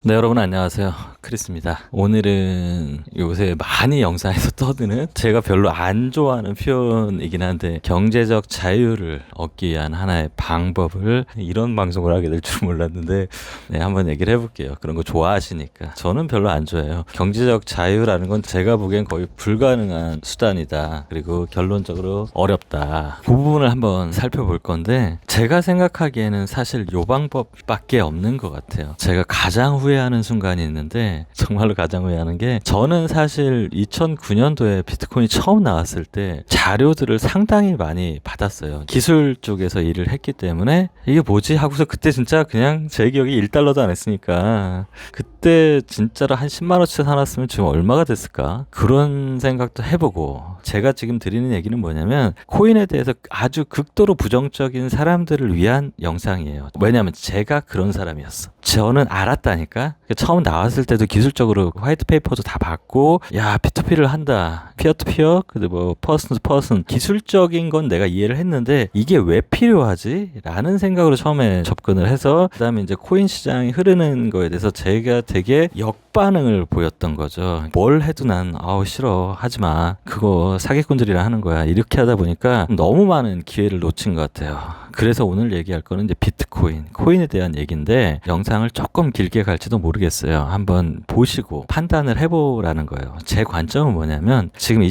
네, 여러분 안녕하세요. 크리스입니다. 오늘은 요새 많이 영상에서 떠드는 제가 별로 안 좋아하는 표현이긴 한데 경제적 자유를 얻기 위한 하나의 방법을 이런 방송을 하게 될 줄 몰랐는데 한번 얘기를 해볼게요. 그런 거 좋아하시니까. 저는 별로 안 좋아해요. 경제적 자유라는 건 제가 보기엔 거의 불가능한 수단이다. 그리고 결론적으로 어렵다. 그 부분을 한번 살펴볼 건데 제가 생각하기에는 사실 요 방법밖에 없는 것 같아요. 제가 가장 후회하는 순간이 있는데 정말로 가장 후회하는 게 저는 사실 2009년도에 비트코인이 처음 나왔을 때 자료들을 상당히 많이 받았어요. 기술 쪽에서 일을 했기 때문에 이게 뭐지 하고서 그때 진짜 그냥 제 기억에 1달러도 안 했으니까 그때 진짜로 한 10만원치 사놨으면 지금 얼마가 됐을까? 그런 생각도 해보고 제가 지금 드리는 얘기는 뭐냐면 코인에 대해서 아주 극도로 부정적인 사람들을 위한 영상이에요. 왜냐하면 제가 그런 사람이었어. 저는 알았다니까. 처음 나왔을 때도 기술적으로 화이트 페이퍼도 다 받고 야 P2P를 한다. 피어투피어 뭐 퍼슨 투 퍼슨 기술적인 건 내가 이해를 했는데 이게 왜 필요하지? 라는 생각으로 처음에 접근을 해서 그다음에 이제 코인 시장이 흐르는 거에 대해서 제가 되게 역반응을 보였던 거죠. 뭘 해도 난 아우 싫어 하지마 그거 사기꾼들이랑 하는 거야 이렇게 하다 보니까 너무 많은 기회를 놓친 것 같아요. 그래서 오늘 얘기할 거는 이제 비트코인, 코인에 대한 얘기인데 영상을 조금 길게 갈지도 모르겠어요. 한번 보시고 판단을 해보라는 거예요. 제 관점은 뭐냐면 지금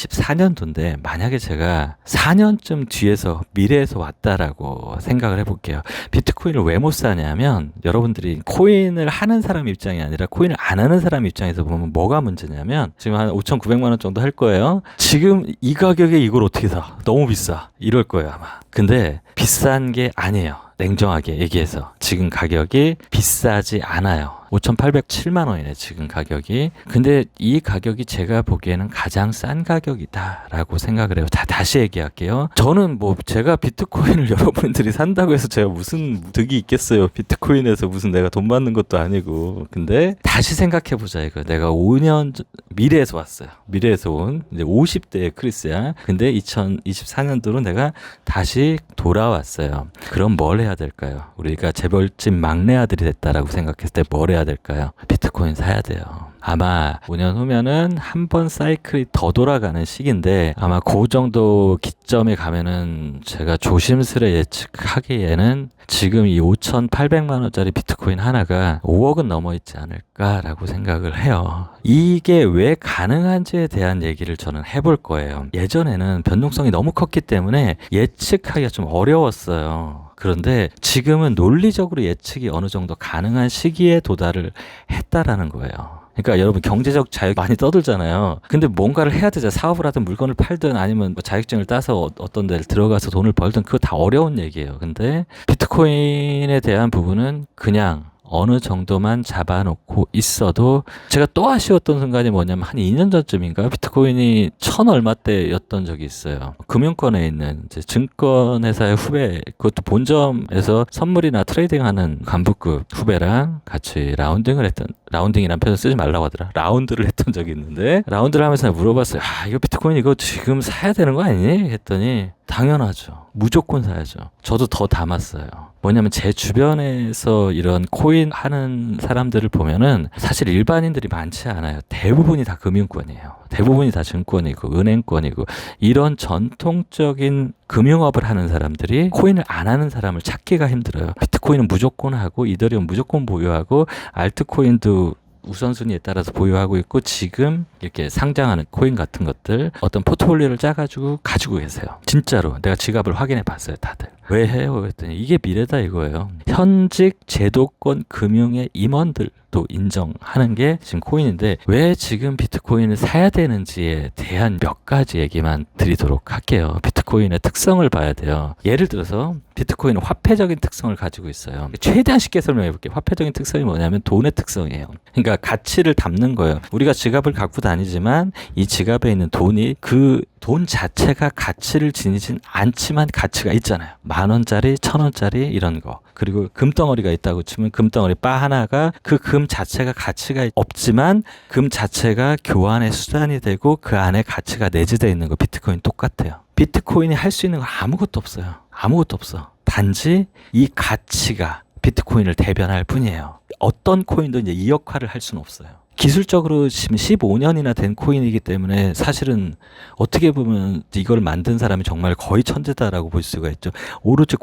2024년도인데 만약에 제가 4년쯤 뒤에서 미래에서 왔다라고 생각을 해볼게요. 비트코인을 왜 못 사냐면 여러분들이 코인을 하는 사람 입장이 아니라 코인을 안 하는 사람 입장에서 보면 뭐가 문제냐면 지금 한 5,900만 원 정도 할 거예요. 지금 이 가격에 이걸 어떻게 사? 너무 비싸. 이럴 거예요 아마. 근데 비싼 게 아니에요. 냉정하게 얘기해서 지금 가격이 비싸지 않아요. 5,807만 원이네 지금 가격이. 근데 이 가격이 제가 보기에는 가장 싼 가격이다라고 생각을 해요. 다시 얘기할게요. 저는 뭐 제가 비트코인을 여러분들이 산다고 해서 제가 무슨 득이 있겠어요. 비트코인에서 무슨 내가 돈 받는 것도 아니고. 근데 다시 생각해보자 이거. 내가 5년 미래에서 왔어요. 미래에서 온 이제 50대의 크리스야. 근데 2024년도로 내가 다시 돌아왔어요. 그럼 뭘 해야 될까요? 우리가 재벌집 막내 아들이 됐다라고 생각했을 때 뭘 해야 될까요? 비트코인 사야 돼요. 아마 5년 후면은 한 번 사이클이 더 돌아가는 시기인데 아마 그 정도 기점에 가면은 제가 조심스레 예측하기에는 지금 이 5,800만 원짜리 비트코인 하나가 5억은 넘어 있지 않을까라고 생각을 해요. 이게 왜 가능한지에 대한 얘기를 저는 해볼 거예요. 예전에는 변동성이 너무 컸기 때문에 예측하기가 좀 어려웠어요. 그런데 지금은 논리적으로 예측이 어느 정도 가능한 시기에 도달을 했다라는 거예요. 그러니까 여러분 경제적 자유 많이 떠들잖아요. 근데 뭔가를 해야 되잖아요. 사업을 하든 물건을 팔든 아니면 뭐 자격증을 따서 어떤 데를 들어가서 돈을 벌든 그거 다 어려운 얘기예요. 근데 비트코인에 대한 부분은 그냥 어느 정도만 잡아놓고 있어도 제가 또 아쉬웠던 순간이 뭐냐면 한 2년 전쯤인가 비트코인이 1,000 얼마대였던 적이 있어요. 금융권에 있는 이제 증권회사의 후배 그것도 본점에서 선물이나 트레이딩하는 간부급 후배랑 같이 라운딩이라는 표현 쓰지 말라고 하더라. 라운드를 했던 적이 있는데 라운드를 하면서 물어봤어요. 이거 비트코인 이거 지금 사야 되는 거 아니니? 했더니 당연하죠. 무조건 사야죠. 저도 더 담았어요. 뭐냐면 제 주변에서 이런 코인 하는 사람들을 보면은 사실 일반인들이 많지 않아요. 대부분이 다 금융권이에요. 대부분이 다 증권이고 은행권이고 이런 전통적인 금융업을 하는 사람들이 코인을 안 하는 사람을 찾기가 힘들어요. 비트코인은 무조건 하고 이더리움 무조건 보유하고 알트코인도 우선순위에 따라서 보유하고 있고 지금 이렇게 상장하는 코인 같은 것들 어떤 포트폴리오를 짜가지고 가지고 계세요. 진짜로 내가 지갑을 확인해 봤어요. 다들. 왜 해요? 그랬더니 이게 미래다 이거예요. 현직 제도권 금융의 임원들도 인정하는 게 지금 코인인데 왜 지금 비트코인을 사야 되는지에 대한 몇 가지 얘기만 드리도록 할게요. 비트코인의 특성을 봐야 돼요. 예를 들어서 비트코인은 화폐적인 특성을 가지고 있어요. 최대한 쉽게 설명해 볼게요. 화폐적인 특성이 뭐냐면 돈의 특성이에요. 그러니까 가치를 담는 거예요. 우리가 지갑을 갖고 다니지만 이 지갑에 있는 돈이 그 돈 자체가 가치를 지니진 않지만 가치가 있잖아요. 10,000원짜리, 1,000원짜리 이런 거. 그리고 금덩어리가 있다고 치면 금덩어리 바 하나가 그 금 자체가 가치가 없지만 금 자체가 교환의 수단이 되고 그 안에 가치가 내재되어 있는 거 비트코인 똑같아요. 비트코인이 할 수 있는 거 아무것도 없어요. 아무것도 없어. 단지 이 가치가 비트코인을 대변할 뿐이에요. 어떤 코인도 이제 이 역할을 할 수는 없어요. 기술적으로 지금 15년이나 된 코인이기 때문에 사실은 어떻게 보면 이걸 만든 사람이 정말 거의 천재다라고 볼 수가 있죠. 오로지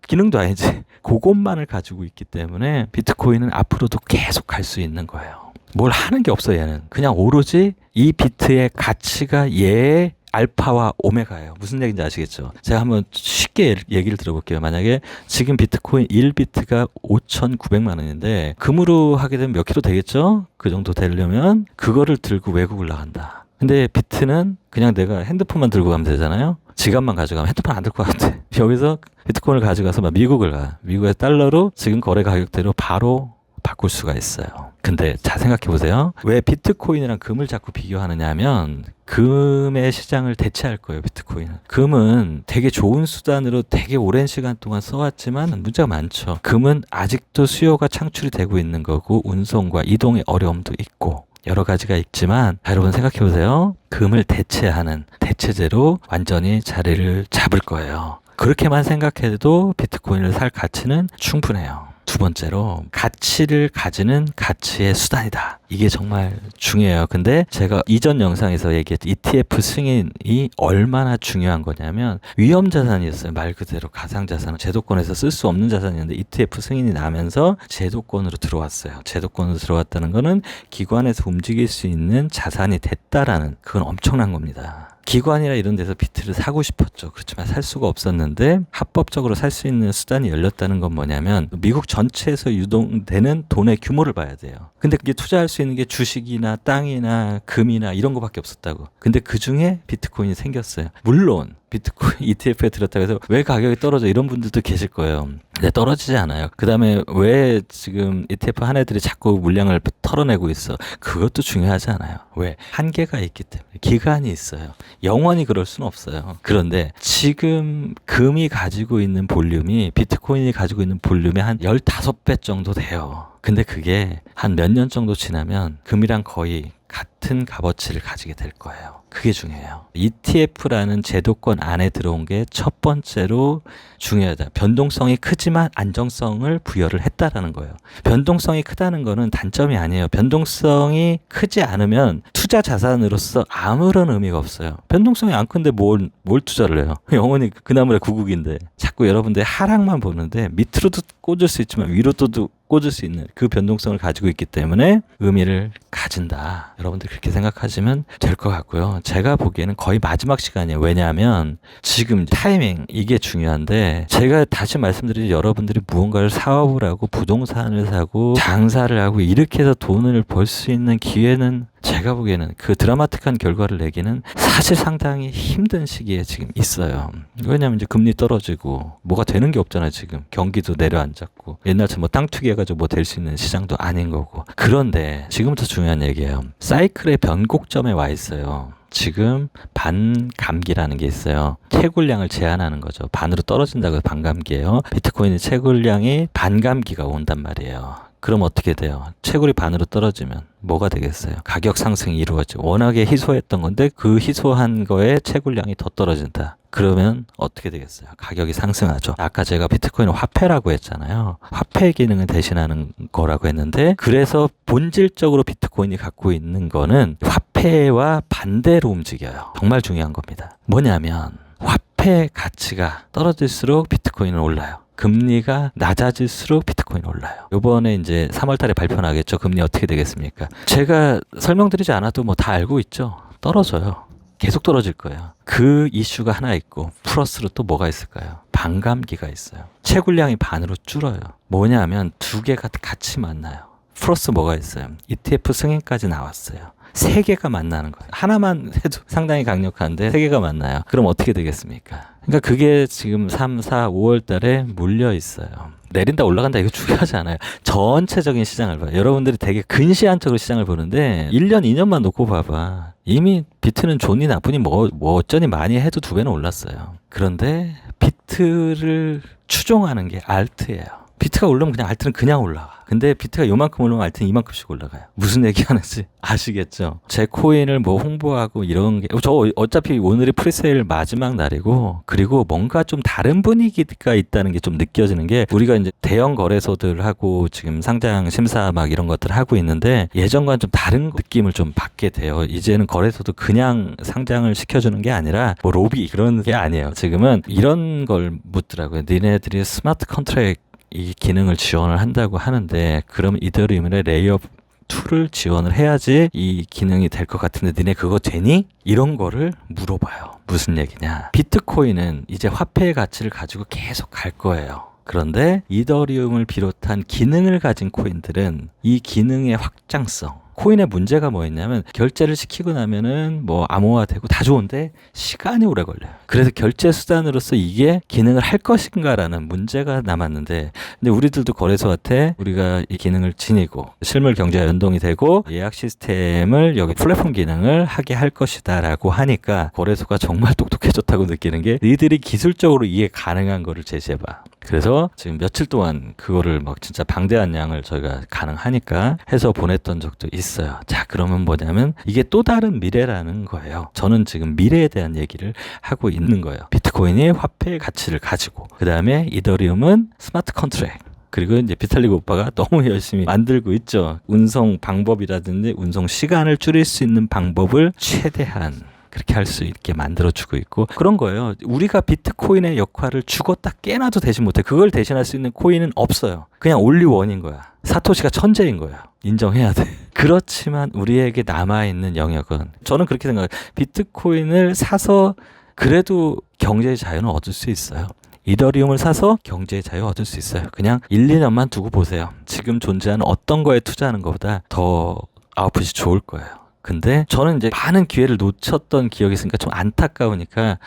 기능도 아니지. 그것만을 가지고 있기 때문에 비트코인은 앞으로도 계속 갈 수 있는 거예요. 뭘 하는 게 없어 얘는. 그냥 오로지 이 비트의 가치가 얘의 알파와 오메가예요. 무슨 얘기인지 아시겠죠? 제가 한번 쉽게 얘기를 들어볼게요. 만약에 지금 비트코인 1비트가 5,900만 원인데 금으로 하게 되면 몇 킬로 되겠죠? 그 정도 되려면 그거를 들고 외국을 나간다. 근데 비트는 그냥 내가 핸드폰만 들고 가면 되잖아요. 지갑만 가져가면 핸드폰 안 들고 가면 돼. 여기서 비트코인을 가져가서 막 미국을 가. 미국의 달러로 지금 거래 가격대로 바로 바꿀 수가 있어요. 근데 잘 생각해 보세요. 왜 비트코인이랑 금을 자꾸 비교하느냐 하면 금의 시장을 대체할 거예요. 비트코인은. 금은 되게 좋은 수단으로 되게 오랜 시간 동안 써왔지만 문제가 많죠. 금은 아직도 수요가 창출이 되고 있는 거고 운송과 이동의 어려움도 있고 여러 가지가 있지만 여러분 생각해 보세요. 금을 대체하는 대체제로 완전히 자리를 잡을 거예요. 그렇게만 생각해도 비트코인을 살 가치는 충분해요. 두 번째로 가치를 가지는 가치의 수단이다. 이게 정말 중요해요. 근데 제가 이전 영상에서 얘기했던 ETF 승인이 얼마나 중요한 거냐면 위험자산이었어요. 말 그대로 가상자산은 제도권에서 쓸 수 없는 자산이었는데 ETF 승인이 나면서 제도권으로 들어왔어요. 제도권으로 들어왔다는 거는 기관에서 움직일 수 있는 자산이 됐다라는 그건 엄청난 겁니다. 기관이나 이런 데서 비트를 사고 싶었죠. 그렇지만 살 수가 없었는데 합법적으로 살 수 있는 수단이 열렸다는 건 뭐냐면 미국 전체에서 유동되는 돈의 규모를 봐야 돼요. 근데 그게 투자할 수 있는 게 주식이나 땅이나 금이나 이런 거밖에 없었다고. 근데 그 중에 비트코인이 생겼어요. 물론 비트코인 ETF에 들었다고 해서 왜 가격이 떨어져 이런 분들도 계실 거예요. 근데 떨어지지 않아요. 그 다음에 왜 지금 ETF 한 애들이 자꾸 물량을 털어내고 있어. 그것도 중요하지 않아요. 왜? 한계가 있기 때문에. 기간이 있어요. 영원히 그럴 수는 없어요. 그런데 지금 금이 가지고 있는 볼륨이 비트코인이 가지고 있는 볼륨이 한 15배 정도 돼요. 근데 그게 한 몇 년 정도 지나면 금이랑 거의 같은 값어치를 가지게 될 거예요. 그게 중요해요. ETF라는 제도권 안에 들어온 게 첫 번째로 중요하다. 변동성이 크지만 안정성을 부여를 했다라는 거예요. 변동성이 크다는 거는 단점이 아니에요. 변동성이 크지 않으면 투자 자산으로서 아무런 의미가 없어요. 변동성이 안 큰데 뭘 투자를 해요? 영원히 그 나물의 구국인데 자꾸 여러분들 하락만 보는데 밑으로도 꽂을 수 있지만 위로도 꽂을 수 있는 그 변동성을 가지고 있기 때문에 의미를 가진다. 여러분들 그렇게 생각하시면 될 것 같고요. 제가 보기에는 거의 마지막 시간이에요. 왜냐하면 지금 타이밍 이게 중요한데 제가 다시 말씀드리죠. 여러분들이 무언가를 사업을 하고 부동산을 사고 장사를 하고 이렇게 해서 돈을 벌 수 있는 기회는 제가 보기에는 그 드라마틱한 결과를 내기는 사실 상당히 힘든 시기에 지금 있어요. 왜냐하면 이제 금리 떨어지고 뭐가 되는 게 없잖아요. 지금 경기도 내려앉았고 옛날처럼 뭐 땅 투기해가지고 뭐 될 수 있는 시장도 아닌 거고. 그런데 지금부터 중요한 얘기예요. 사이클의 변곡점에 와 있어요. 지금 반감기라는 게 있어요. 채굴량을 제한하는 거죠. 반으로 떨어진다고 해서 반감기예요. 비트코인의 채굴량이 반감기가 온단 말이에요. 그럼 어떻게 돼요? 채굴이 반으로 떨어지면 뭐가 되겠어요? 가격 상승이 이루어지고 워낙에 희소했던 건데 그 희소한 거에 채굴량이 더 떨어진다. 그러면 어떻게 되겠어요? 가격이 상승하죠. 아까 제가 비트코인을 화폐라고 했잖아요. 화폐 기능을 대신하는 거라고 했는데 그래서 본질적으로 비트코인이 갖고 있는 거는 화폐와 반대로 움직여요. 정말 중요한 겁니다. 뭐냐면 화폐 가치가 떨어질수록 비트코인은 올라요. 금리가 낮아질수록 비트코인 올라요. 이번에 이제 3월 달에 발표 나겠죠. 금리 어떻게 되겠습니까? 제가 설명드리지 않아도 뭐 다 알고 있죠. 떨어져요. 계속 떨어질 거예요. 그 이슈가 하나 있고 플러스로 또 뭐가 있을까요? 반감기가 있어요. 채굴량이 반으로 줄어요. 뭐냐면 두 개가 같이 만나요. 플러스 뭐가 있어요? ETF 승인까지 나왔어요. 세 개가 만나는 거예요. 하나만 해도 상당히 강력한데 세 개가 만나요. 그럼 어떻게 되겠습니까? 그러니까 그게 지금 3, 4, 5월 달에 물려 있어요. 내린다 올라간다 이거 중요하지 않아요. 전체적인 시장을 봐요. 여러분들이 되게 근시안적으로 시장을 보는데 1년, 2년만 놓고 봐봐. 이미 비트는 좋니 나쁘니 뭐 어쩌니 많이 해도 2배는 올랐어요. 그런데 비트를 추종하는 게 알트예요. 비트가 올라오면 그냥 알트는 그냥 올라와. 근데 비트가 요만큼 올라오면 알트는 이만큼씩 올라가요. 무슨 얘기하는지 아시겠죠? 제 코인을 뭐 홍보하고 이런 게, 저 어차피 오늘이 프리세일 마지막 날이고, 그리고 뭔가 좀 다른 분위기가 있다는 게 좀 느껴지는 게, 우리가 이제 대형 거래소들하고 지금 상장 심사 막 이런 것들 하고 있는데, 예전과는 좀 다른 느낌을 좀 받게 돼요. 이제는 거래소도 그냥 상장을 시켜주는 게 아니라 뭐 로비 그런 게 아니에요. 지금은 이런 걸 묻더라고요. 니네들이 스마트 컨트랙 이 기능을 지원을 한다고 하는데, 그럼 이더리움의 레이업 2를 지원을 해야지 이 기능이 될 것 같은데 니네 그거 되니? 이런 거를 물어봐요. 무슨 얘기냐? 비트코인은 이제 화폐의 가치를 가지고 계속 갈 거예요. 그런데 이더리움을 비롯한 기능을 가진 코인들은 이 기능의 확장성, 코인의 문제가 뭐였냐면, 결제를 시키고 나면은 뭐 암호화되고 다 좋은데 시간이 오래 걸려요. 그래서 결제 수단으로서 이게 기능을 할 것인가라는 문제가 남았는데, 근데 우리들도 거래소한테 우리가 이 기능을 지니고 실물 경제와 연동이 되고 예약 시스템을 여기 플랫폼 기능을 하게 할 것이다라고 하니까, 거래소가 정말 똑똑해졌다고 느끼는 게, 니들이 기술적으로 이해 가능한 거를 제시해봐. 그래서 지금 며칠 동안 그거를 막 진짜 방대한 양을 저희가 가능하니까 해서 보냈던 적도 있어요. 자, 그러면 뭐냐면 이게 또 다른 미래라는 거예요. 저는 지금 미래에 대한 얘기를 하고 있는 거예요. 비트코인이 화폐의 가치를 가지고, 그 다음에 이더리움은 스마트 컨트랙, 그리고 이제 비탈릭 오빠가 너무 열심히 만들고 있죠. 운송 방법이라든지 운송 시간을 줄일 수 있는 방법을 최대한 그렇게 할 수 있게 만들어주고 있고, 그런 거예요. 우리가 비트코인의 역할을 죽었다 깨나도 대신 못해. 그걸 대신할 수 있는 코인은 없어요. 그냥 올리원인 거야. 사토시가 천재인 거야. 인정해야 돼. 그렇지만 우리에게 남아있는 영역은, 저는 그렇게 생각해요. 비트코인을 사서 그래도 경제의 자유는 얻을 수 있어요. 이더리움을 사서 경제의 자유 얻을 수 있어요. 그냥 1, 2년만 두고 보세요. 지금 존재하는 어떤 거에 투자하는 것보다 더 아웃풋이 좋을 거예요. 근데 저는 이제 많은 기회를 놓쳤던 기억이 있으니까 좀 안타까우니까,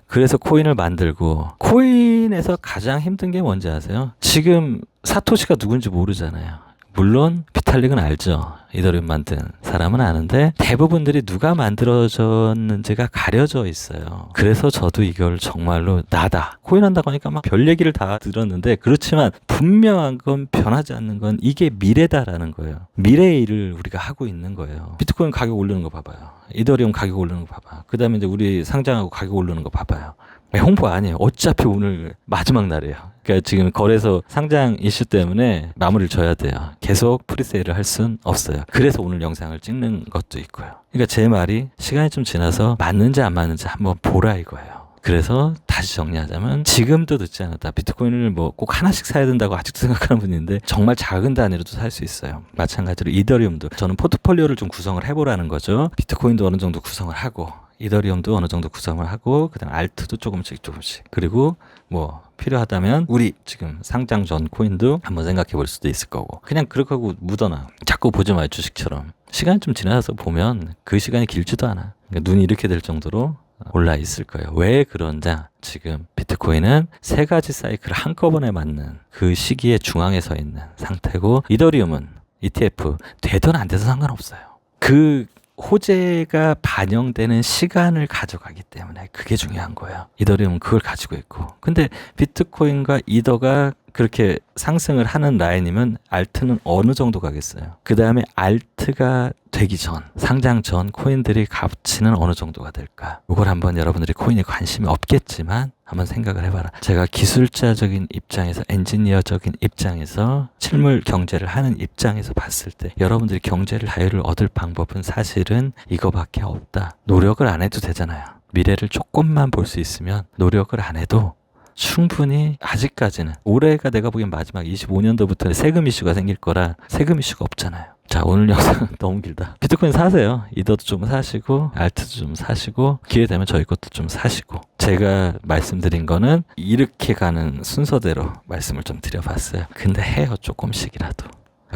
그래서 코인을 만들고, 코인에서 가장 힘든 게 뭔지 아세요? 지금 사토시가 누군지 모르잖아요. 물론 비탈릭은 알죠. 이더리움 만든 사람은 아는데, 대부분들이 누가 만들어졌는지가 가려져 있어요. 그래서 저도 이걸 정말로 나다, 코인 한다고 하니까 막 별 얘기를 다 들었는데, 그렇지만 분명한 건, 변하지 않는 건 이게 미래다라는 거예요. 미래의 일을 우리가 하고 있는 거예요. 비트코인 가격 오르는 거 봐봐요. 이더리움 가격 오르는 거 봐봐. 그 다음에 이제 우리 상장하고 가격 오르는 거 봐봐요. 홍보 아니에요. 어차피 오늘 마지막 날이에요. 그러니까 지금 거래소 상장 이슈 때문에 마무리를 져야 돼요. 계속 프리세일을 할 순 없어요. 그래서 오늘 영상을 찍는 것도 있고요. 그러니까 제 말이 시간이 좀 지나서 맞는지 안 맞는지 한번 보라 이거예요. 그래서 다시 정리하자면, 지금도 늦지 않았다. 비트코인을 뭐 꼭 하나씩 사야 된다고 아직도 생각하는 분인데, 정말 작은 단위로도 살 수 있어요. 마찬가지로 이더리움도 저는 포트폴리오를 좀 구성을 해보라는 거죠. 비트코인도 어느 정도 구성을 하고, 이더리움도 어느 정도 구성을 하고, 그다음 알트도 조금씩, 그리고 뭐 필요하다면 우리 지금 상장 전 코인도 한번 생각해 볼 수도 있을 거고, 그냥 그렇게 하고 묻어놔. 자꾸 보지 마요, 주식처럼. 시간이 좀 지나서 보면 그 시간이 길지도 않아. 그러니까 눈이 이렇게 될 정도로 올라 있을 거예요. 왜 그런자, 지금 비트코인은 세 가지 사이클을 한꺼번에 맞는 그 시기에 중앙에 서 있는 상태고, 이더리움은 ETF 되든 안 돼도 상관없어요. 그 호재가 반영되는 시간을 가져가기 때문에 그게 중요한 거예요. 이더리움은 그걸 가지고 있고, 근데 비트코인과 이더가 그렇게 상승을 하는 라인이면 알트는 어느 정도 가겠어요? 그 다음에 알트가 되기 전, 상장 전 코인들이 가치는 어느 정도가 될까? 이걸 한번 여러분들이 코인에 관심이 없겠지만 한번 생각을 해봐라. 제가 기술자적인 입장에서, 엔지니어적인 입장에서, 실물 경제를 하는 입장에서 봤을 때 여러분들이 경제를 자유를 얻을 방법은 사실은 이거밖에 없다. 노력을 안 해도 되잖아요. 미래를 조금만 볼 수 있으면 노력을 안 해도 충분히, 아직까지는 올해가 내가 보기엔 마지막, 25년도부터 세금 이슈가 생길 거라 세금 이슈가 없잖아요. 자, 오늘 영상 너무 길다. 비트코인 사세요. 이더도 좀 사시고, 알트도 좀 사시고, 기회 되면 저희 것도 좀 사시고. 제가 말씀드린 거는 이렇게 가는 순서대로 말씀을 좀 드려봤어요. 근데 해요, 조금씩이라도.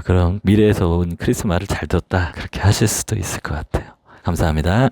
그럼 미래에서 온 크리스 말을 잘 들었다, 그렇게 하실 수도 있을 것 같아요. 감사합니다.